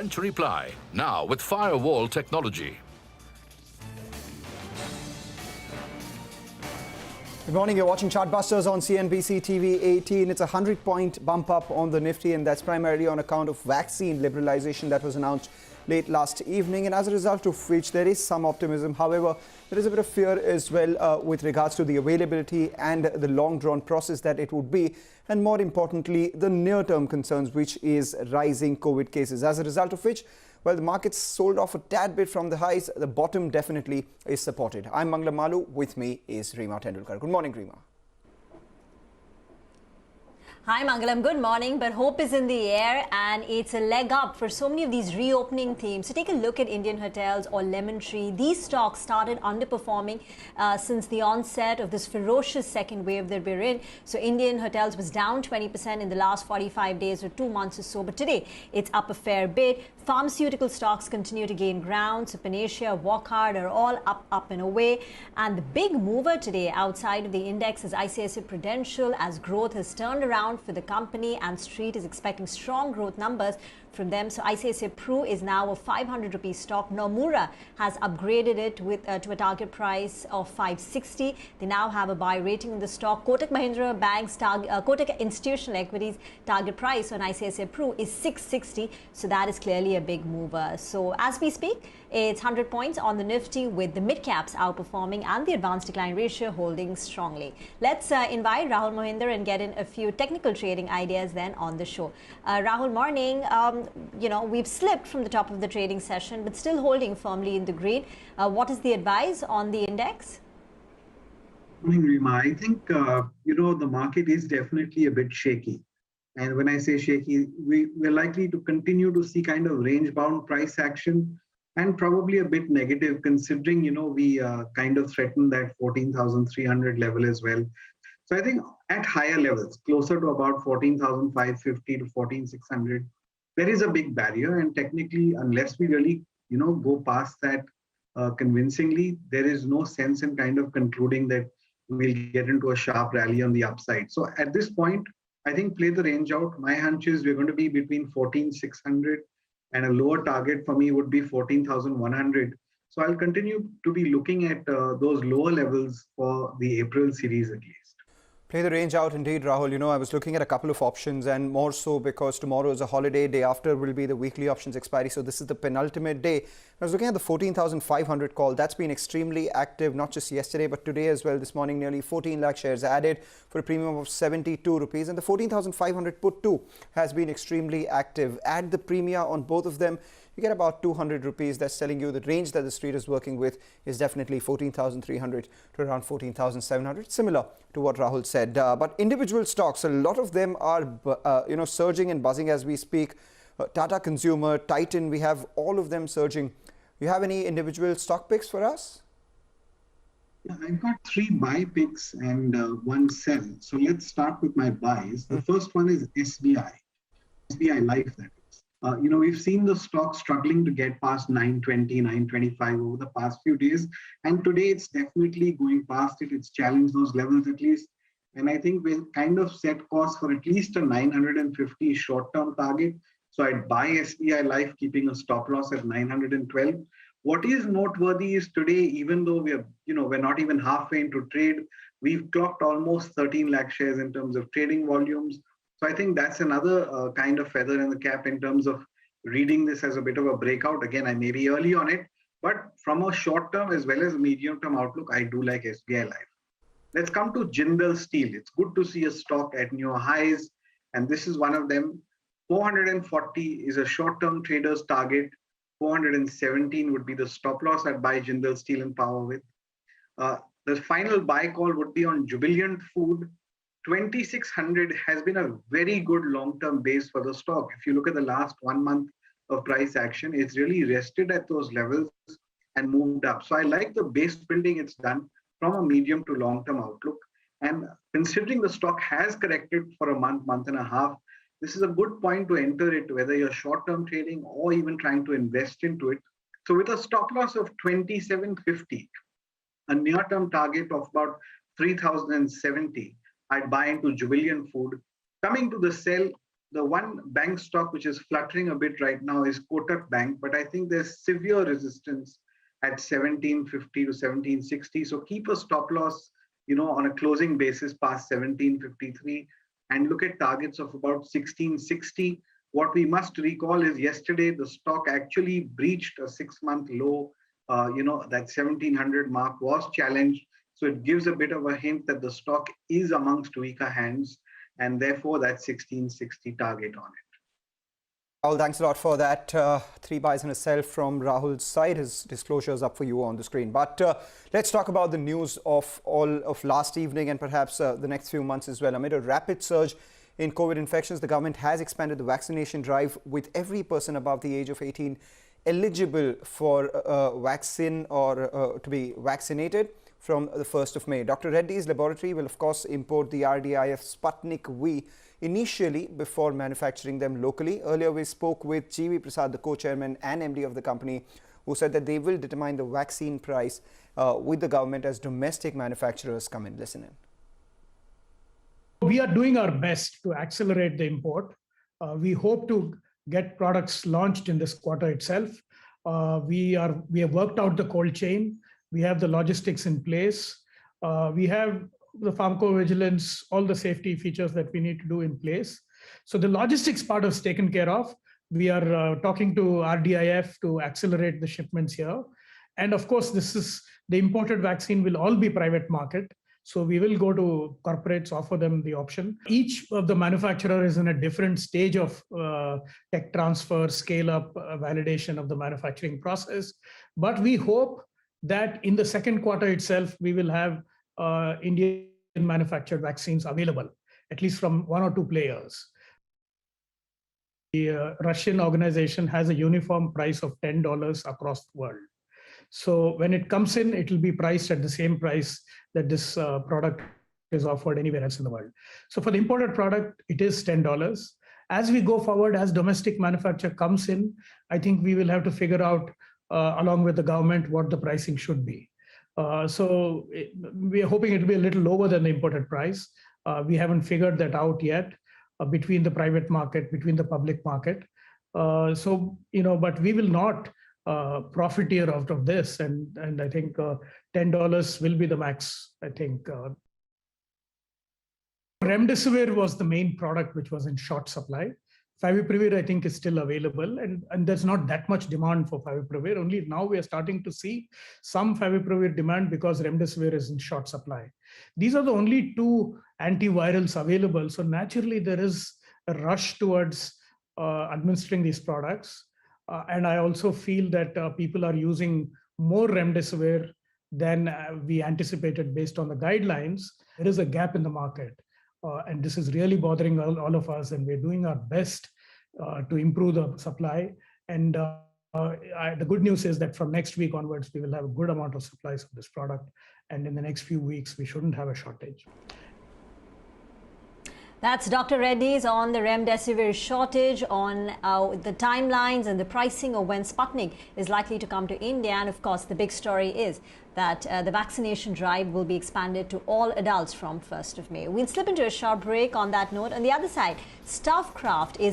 To reply now with firewall technology. Good morning. You're watching Chartbusters on CNBC TV 18. It's a 100-point bump up on the Nifty, and that's primarily on account of vaccine liberalisation that was announced late last evening, and as a result of which there is some optimism. However, there is a bit of fear as well with regards to the availability and the long-drawn process that it would be, and more importantly, the near-term concerns, which is rising COVID cases. As a result of which, well, the markets sold off a tad bit from the highs. The bottom definitely is supported. I'm Mangala Malu. With me is Reema Tendulkar. Good morning, Reema. Hi Mangalam, good morning, but hope is in the air and it's a leg up for so many of these reopening themes. So take a look at Indian Hotels or Lemon Tree. These stocks started underperforming since the onset of this ferocious second wave that we're in. So Indian Hotels was down 20% in the last 45 days or 2 months or so, but today it's up a fair bit. Pharmaceutical stocks continue to gain ground. So Panacea, Wockhardt are all up and away. And the big mover today outside of the index is ICICI Prudential, as growth has turned around for the company and Street is expecting strong growth numbers from them. So ICICI Pru is now a 500 rupee stock. Nomura has upgraded it to a target price of 560. They now have a buy rating in the stock. Kotak Mahindra Bank's Kotak Institutional Equities target price on ICICI Pru is 660. So that is clearly a big mover. So as we speak, it's 100 points on the Nifty with the midcaps outperforming and the advanced decline ratio holding strongly. Let's invite Rahul Mohinder and get in a few technical trading ideas then on the show. Rahul, morning. We've slipped from the top of the trading session, but still holding firmly in the green. What is the advice on the index? Morning, Reema. I think, the market is definitely a bit shaky. And when I say shaky, we're likely to continue to see kind of range-bound price action and probably a bit negative considering, we kind of threatened that 14,300 level as well. So I think at higher levels, closer to about 14,550 to 14,600, there is a big barrier. And technically, unless we really, go past that convincingly, there is no sense in kind of concluding that we'll get into a sharp rally on the upside. So at this point, I think play the range out. My hunch is we're going to be between 14,600 and a lower target for me would be 14,100. So I'll continue to be looking at those lower levels for the April series at least. Play the range out indeed, Rahul. I was looking at a couple of options, and more so because tomorrow is a holiday. Day after will be the weekly options expiry. So this is the penultimate day. I was looking at the 14,500 call. That's been extremely active, not just yesterday, but today as well. This morning, nearly 14 lakh shares added for a premium of 72 rupees. And the 14,500 put too has been extremely active. Add the premia on both of them, you get about 200 rupees. That's telling you the range that the street is working with is definitely 14,300 to around 14,700, similar to what Rahul said. But individual stocks, a lot of them are, surging and buzzing as we speak. Tata Consumer, Titan, we have all of them surging. You have any individual stock picks for us? Yeah, I've got 3 buy picks and 1 sell. So let's start with my buys. The first one is SBI Life, that is. We've seen the stock struggling to get past 920, 925 over the past few days. And today it's definitely going past it. It's challenged those levels at least. And I think we'll kind of set course for at least a 950 short-term target. So I'd buy SBI Life, keeping a stop loss at 912. What is noteworthy is today, even though we're not even halfway into trade, we've clocked almost 13 lakh shares in terms of trading volumes. So I think that's another kind of feather in the cap in terms of reading this as a bit of a breakout. Again, I may be early on it, but from a short-term as well as medium-term outlook, I do like SBI Life. Let's come to Jindal Steel. It's good to see a stock at new highs, and this is one of them. 440 is a short-term trader's target. 417 would be the stop loss I'd buy Jindal Steel and Power with. The final buy call would be on Jubilant Food. 2,600 has been a very good long-term base for the stock. If you look at the last 1 month of price action, it's really rested at those levels and moved up. So I like the base building it's done from a medium to long-term outlook. And considering the stock has corrected for a month, month and a half, this is a good point to enter it, whether you're short-term trading or even trying to invest into it. So with a stop loss of 2,750, a near-term target of about 3,070, I'd buy into Jubilant Food. Coming to the sell, the one bank stock which is fluttering a bit right now is Kotak Bank, but I think there's severe resistance at 1750 to 1760. So keep a stop loss, on a closing basis past 1753 and look at targets of about 1660. What we must recall is yesterday the stock actually breached a 6-month low. That 1700 mark was challenged. So it gives a bit of a hint that the stock is amongst weaker hands, and therefore that 1660 target on it. Rahul, thanks a lot for that. 3 buys and a sell from Rahul's side. His disclosure is up for you on the screen. But let's talk about the news of all of last evening and perhaps the next few months as well. Amid a rapid surge in COVID infections, the government has expanded the vaccination drive with every person above the age of 18 eligible for vaccine or to be vaccinated from the 1st of May. Dr. Reddy's laboratory will, of course, import the RDIF Sputnik V initially before manufacturing them locally. Earlier, we spoke with G.V. Prasad, the co-chairman and MD of the company, who said that they will determine the vaccine price with the government as domestic manufacturers come in. Listen in. We are doing our best to accelerate the import. We hope to get products launched in this quarter itself. We have worked out the cold chain. We have the logistics in place. We have the pharmacovigilance, all the safety features that we need to do in place. So the logistics part is taken care of. We are talking to RDIF to accelerate the shipments here. And of course, the imported vaccine will all be private market. So we will go to corporates, offer them the option. Each of the manufacturer is in a different stage of tech transfer, scale up, validation of the manufacturing process. But we hope that in the second quarter itself, we will have Indian manufactured vaccines available, at least from 1 or 2 players. The Russian organization has a uniform price of $10 across the world. So when it comes in, it will be priced at the same price that this product is offered anywhere else in the world. So for the imported product, it is $10. As we go forward, as domestic manufacture comes in, I think we will have to figure out, along with the government, what the pricing should be. So we are hoping it will be a little lower than the imported price. We haven't figured that out yet between the private market, between the public market. But we will not profiteer out of this. And I think $10 will be the max, I think. Remdesivir was the main product which was in short supply. Favipiravir, I think, is still available, and there's not that much demand for Favipiravir. Only now we are starting to see some Favipiravir demand because Remdesivir is in short supply. These are the only 2 antivirals available. So naturally, there is a rush towards administering these products. And I also feel that people are using more Remdesivir than we anticipated based on the guidelines. There is a gap in the market. And this is really bothering all of us, and we're doing our best to improve the supply. And the good news is that from next week onwards, we will have a good amount of supplies of this product. And in the next few weeks, we shouldn't have a shortage. That's Dr. Reddy's on the Remdesivir shortage, on the timelines and the pricing of when Sputnik is likely to come to India. And of course, the big story is that the vaccination drive will be expanded to all adults from 1st of May. We'll slip into a short break on that note. On the other side, Stuffcraft is